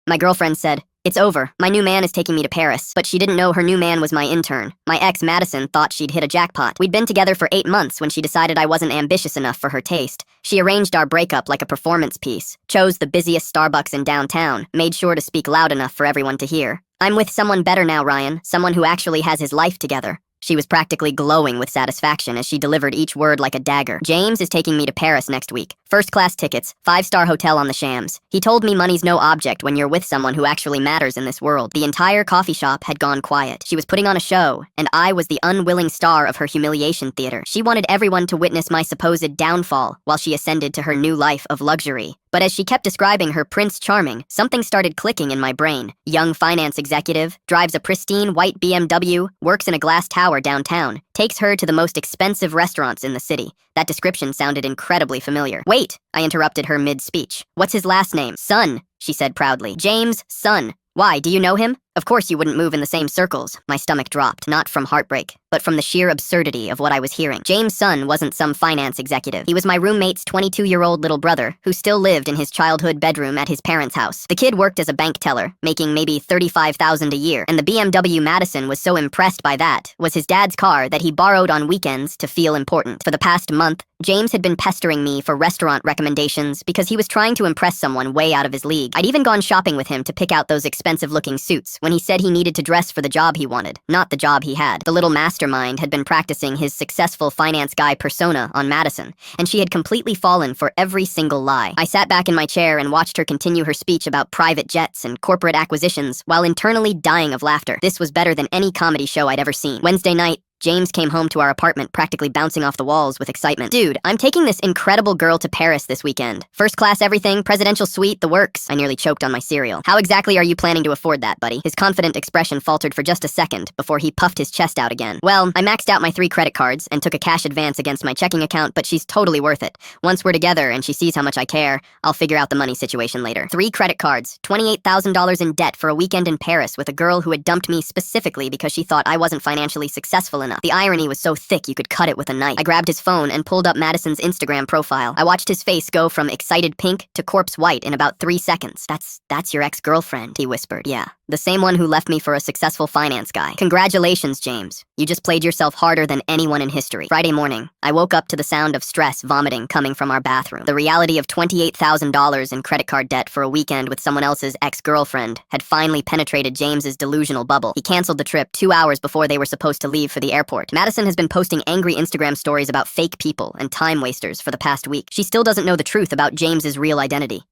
My girlfriend said, "It's over. My new man is taking me to Paris." But she didn't know her new man was my intern. My ex, Madison, thought she'd hit a jackpot. We'd been together for 8 months when she decided I wasn't ambitious enough for her taste. She arranged our breakup like a performance piece, chose the busiest Starbucks in downtown, made sure to speak loud enough for everyone to hear. "I'm with someone better now, Ryan, someone who actually has his life together." She was practically glowing with satisfaction as she delivered each word like a dagger. "James is taking me to Paris next week. First-class tickets, 5-star hotel on the Shams. He told me money's no object when you're with someone who actually matters in this world." The entire coffee shop had gone quiet. She was putting on a show, and I was the unwilling star of her humiliation theater. She wanted everyone to witness my supposed downfall while she ascended to her new life of luxury. But as she kept describing her Prince Charming, something started clicking in my brain. Young finance executive, drives a pristine white BMW, works in a glass tower downtown, takes her to the most expensive restaurants in the city. That description sounded incredibly familiar. "Wait," I interrupted her mid-speech. "What's his last name?" "Son," she said proudly. "James Son. Why, do you know him?" Of course you wouldn't move in the same circles. My stomach dropped, not from heartbreak, but from the sheer absurdity of what I was hearing. James' son wasn't some finance executive. He was my roommate's 22-year-old little brother, who still lived in his childhood bedroom at his parents' house. The kid worked as a bank teller, making maybe $35,000 a year, and the BMW Madison was so impressed by that, was his dad's car that he borrowed on weekends to feel important. For the past month, James had been pestering me for restaurant recommendations because he was trying to impress someone way out of his league. I'd even gone shopping with him to pick out those expensive-looking suits when he said he needed to dress for the job he wanted, not the job he had. The little mastermind had been practicing his successful finance guy persona on Madison, and she had completely fallen for every single lie. I sat back in my chair and watched her continue her speech about private jets and corporate acquisitions while internally dying of laughter. This was better than any comedy show I'd ever seen. Wednesday night, James came home to our apartment practically bouncing off the walls with excitement. "Dude, I'm taking this incredible girl to Paris this weekend. First class everything, presidential suite, the works." I nearly choked on my cereal. "How exactly are you planning to afford that, buddy?" His confident expression faltered for just a second before he puffed his chest out again. "Well, I maxed out my 3 credit cards and took a cash advance against my checking account, but she's totally worth it. Once we're together and she sees how much I care, I'll figure out the money situation later." 3 credit cards, $28,000 in debt for a weekend in Paris with a girl who had dumped me specifically because she thought I wasn't financially successful enough. The irony was so thick you could cut it with a knife. I grabbed his phone and pulled up Madison's Instagram profile. I watched his face go from excited pink to corpse white in about 3 seconds. That's your ex-girlfriend," he whispered. "Yeah, the same one who left me for a successful finance guy. Congratulations, James. You just played yourself harder than anyone in history." Friday morning, I woke up to the sound of stress vomiting coming from our bathroom. The reality of $28,000 in credit card debt for a weekend with someone else's ex-girlfriend had finally penetrated James's delusional bubble. He canceled the trip 2 hours before they were supposed to leave for the airport. Madison has been posting angry Instagram stories about fake people and time wasters for the past week. She still doesn't know the truth about James's real identity.